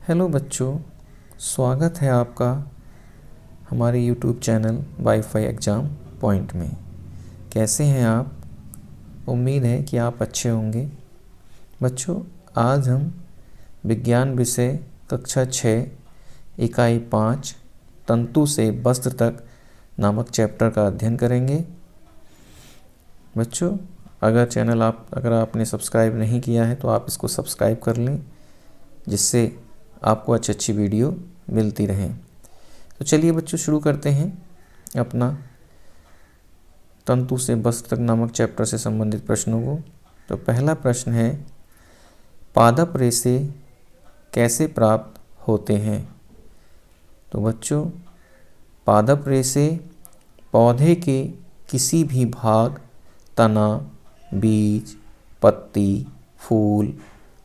Hello बच्चों, स्वागत है आपका हमारे YouTube channel wifi exam point में। कैसे हैं आप? उम्मीद है कि आप अच्छे होंगे। बच्चों, आज हम विज्ञान विषय कक्षा 6 इकाई 5 तंतु से वस्त्र तक नामक चैप्टर का अध्ययन करेंगे। बच्चों, अगर आपने सब्सक्राइब नहीं किया है तो आप इसको सब्सक्राइब कर लें, जिससे आपको अच्छी अच्छी वीडियो मिलती रहें। तो चलिए बच्चों, शुरू करते हैं अपना तंतु से वस्त्र तक नामक चैप्टर से संबंधित प्रश्नों को। तो पहला प्रश्न है, पादप रेशे कैसे प्राप्त होते हैं? तो बच्चों, पादप रेशे पौधे के किसी भी भाग, तना, बीज, पत्ती, फूल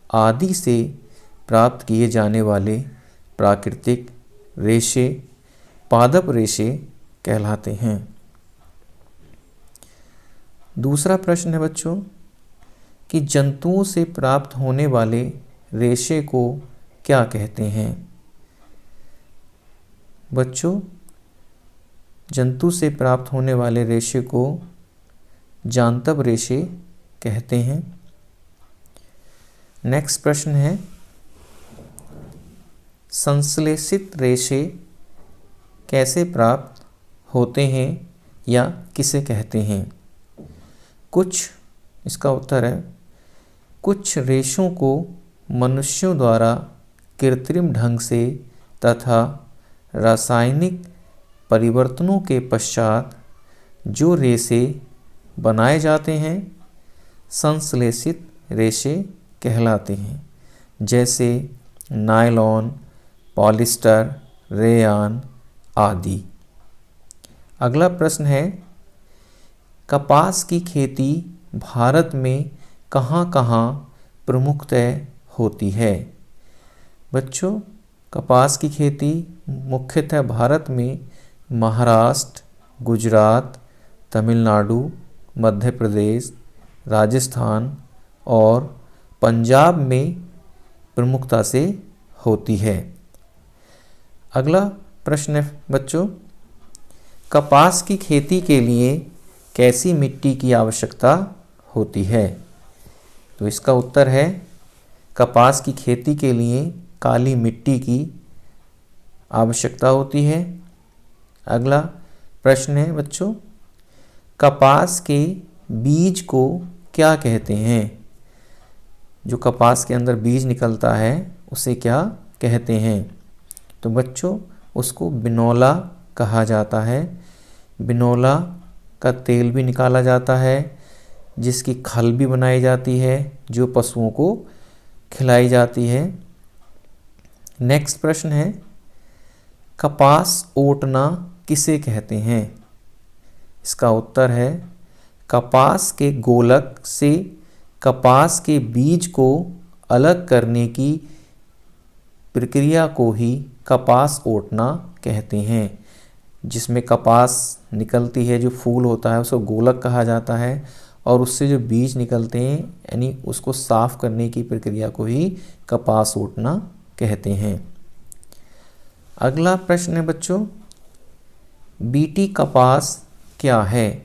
आदि से प्राप्त किए जाने वाले प्राकृतिक रेशे पादप रेशे कहलाते हैं। दूसरा प्रश्न है बच्चों कि जंतुओं से प्राप्त होने वाले रेशे को क्या कहते हैं? बच्चों, जंतु से प्राप्त होने वाले रेशे को जांतव रेशे कहते हैं। नेक्स्ट प्रश्न है, संश्लेषित रेशे कैसे प्राप्त होते हैं या किसे कहते हैं? इसका उत्तर है, कुछ रेशों को मनुष्यों द्वारा कृत्रिम ढंग से तथा रासायनिक परिवर्तनों के पश्चात जो रेशे बनाए जाते हैं, संश्लेषित रेशे कहलाते हैं, जैसे नायलॉन, पॉलिस्टर, रेयान आदि। अगला प्रश्न है, कपास की खेती भारत में कहाँ कहाँ प्रमुखतः होती है? बच्चों, कपास की खेती मुख्यतः भारत में महाराष्ट्र, गुजरात, तमिलनाडु, मध्य प्रदेश, राजस्थान और पंजाब में प्रमुखता से होती है। अगला प्रश्न है बच्चों, कपास की खेती के लिए कैसी मिट्टी की आवश्यकता होती है? तो इसका उत्तर है, कपास की खेती के लिए काली मिट्टी की आवश्यकता होती है। अगला प्रश्न है बच्चों, कपास के बीज को क्या कहते हैं? जो कपास के अंदर बीज निकलता है उसे क्या कहते हैं? तो बच्चों, उसको बिनौला कहा जाता है। बिनौला का तेल भी निकाला जाता है, जिसकी खल भी बनाई जाती है, जो पशुओं को खिलाई जाती है। नेक्स्ट प्रश्न है, कपास ओटना किसे कहते हैं? इसका उत्तर है, कपास के गोलक से कपास के बीज को अलग करने की प्रक्रिया को ही कपास ओटना कहते हैं। जिसमें कपास निकलती है, जो फूल होता है उसको गोलक कहा जाता है, और उससे जो बीज निकलते हैं यानी उसको साफ करने की प्रक्रिया को ही कपास ओटना कहते हैं। अगला प्रश्न है बच्चों, बीटी कपास क्या है?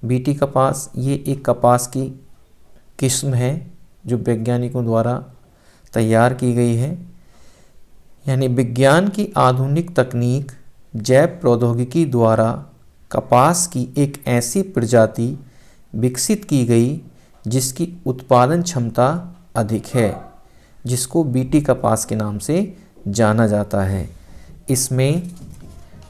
बीटी कपास ये एक कपास की किस्म है जो वैज्ञानिकों द्वारा तैयार की गई है। यानी विज्ञान की आधुनिक तकनीक जैव प्रौद्योगिकी द्वारा कपास की एक ऐसी प्रजाति विकसित की गई जिसकी उत्पादन क्षमता अधिक है, जिसको बीटी कपास के नाम से जाना जाता है। इसमें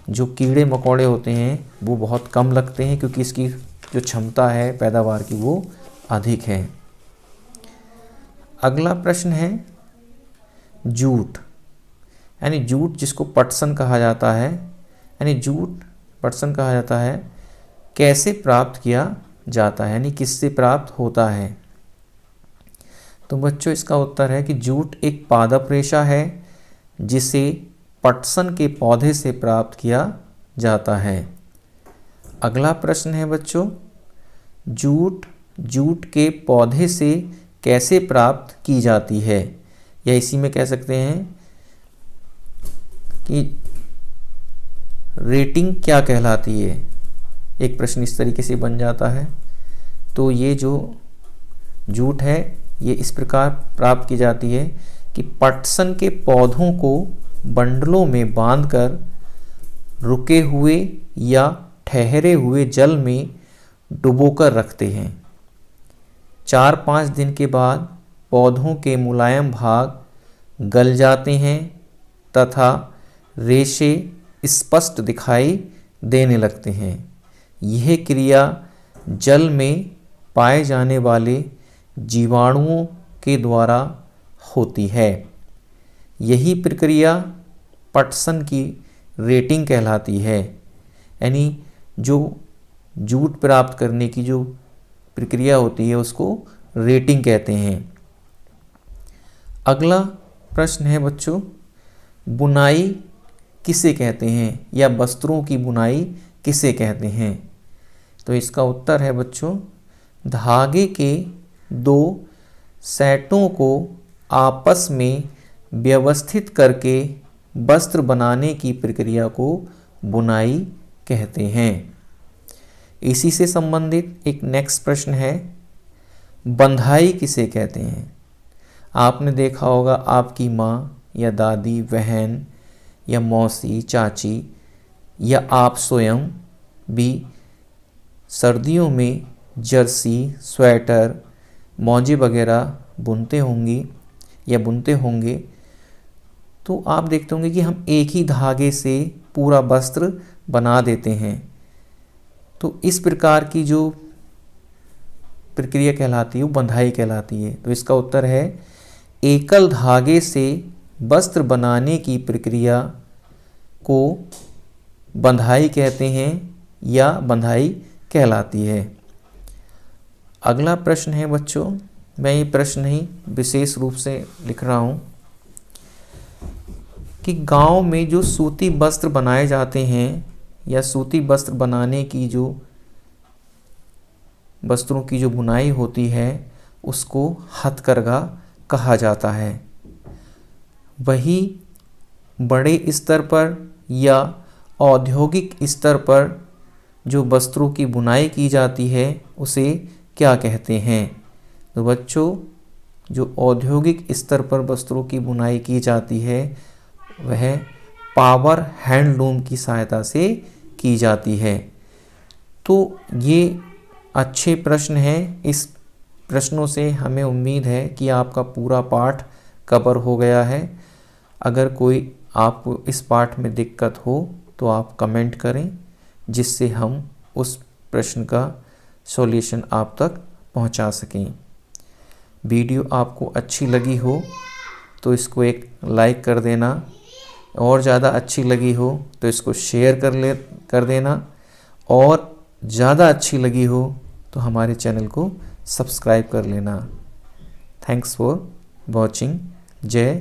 जो कीड़े मकोड़े होते हैं वो बहुत कम लगते हैं, क्योंकि इसकी जो क्षमता है पैदावार की वो अधिक है। अगला प्रश्न है, जूट यानी जूट जिसको पटसन कहा जाता है, यानी जूट पटसन कहा जाता है, कैसे प्राप्त किया जाता है, यानी किससे प्राप्त होता है? तो बच्चों, इसका उत्तर है कि जूट एक पादप रेशा है जिसे पटसन के पौधे से प्राप्त किया जाता है। अगला प्रश्न है बच्चों, जूट के पौधे से कैसे प्राप्त की जाती है? या इसी में कह सकते हैं कि रेटिंग क्या कहलाती है। एक प्रश्न इस तरीके से बन जाता है। तो ये जो जूट है ये इस प्रकार प्राप्त की जाती है कि पटसन के पौधों को बंडलों में बांधकर रुके हुए या ठहरे हुए जल में डुबोकर रखते हैं। 4-5 दिन के बाद पौधों के मुलायम भाग गल जाते हैं तथा रेशे स्पष्ट दिखाई देने लगते हैं। यह क्रिया जल में पाए जाने वाले जीवाणुओं के द्वारा होती है। यही प्रक्रिया पटसन की रेटिंग कहलाती है। यानी जो जूट प्राप्त करने की जो प्रक्रिया होती है उसको रेटिंग कहते हैं। अगला प्रश्न है बच्चों, बुनाई किसे कहते हैं या वस्त्रों की बुनाई किसे कहते हैं? तो इसका उत्तर है बच्चों, धागे के 2 सेटों को आपस में व्यवस्थित करके वस्त्र बनाने की प्रक्रिया को बुनाई कहते हैं। इसी से संबंधित एक नेक्स्ट प्रश्न है, बंधाई किसे कहते हैं? आपने देखा होगा आपकी माँ या दादी, बहन या मौसी, चाची या आप स्वयं भी सर्दियों में जर्सी, स्वेटर, मौजे वगैरह बुनते होंगी या बुनते होंगे। तो आप देखते होंगे कि हम एक ही धागे से पूरा वस्त्र बना देते हैं। तो इस प्रकार की जो प्रक्रिया कहलाती है वो बंधाई कहलाती है। तो इसका उत्तर है, एकल धागे से वस्त्र बनाने की प्रक्रिया को बंधाई कहते हैं या बंधाई कहलाती है। अगला प्रश्न है बच्चों, मैं ये प्रश्न ही विशेष रूप से लिख रहा हूँ कि गांव में जो सूती वस्त्र बनाए जाते हैं या सूती वस्त्र बनाने की जो वस्त्रों की जो बुनाई होती है उसको हथकरघा कहा जाता है। वही बड़े स्तर पर या औद्योगिक स्तर पर जो वस्त्रों की बुनाई की जाती है उसे क्या कहते हैं? तो बच्चों, जो औद्योगिक स्तर पर वस्त्रों की बुनाई की जाती है वह पावर हैंडलूम की सहायता से की जाती है। तो ये अच्छे प्रश्न हैं। इस प्रश्नों से हमें उम्मीद है कि आपका पूरा पाठ कवर हो गया है। अगर कोई आपको इस पाठ में दिक्कत हो तो आप कमेंट करें, जिससे हम उस प्रश्न का सॉल्यूशन आप तक पहुंचा सकें। वीडियो आपको अच्छी लगी हो तो इसको एक लाइक कर देना, और ज़्यादा अच्छी लगी हो तो इसको शेयर कर देना, और ज़्यादा अच्छी लगी हो तो हमारे चैनल को सब्सक्राइब कर लेना। Thanks for watching. जय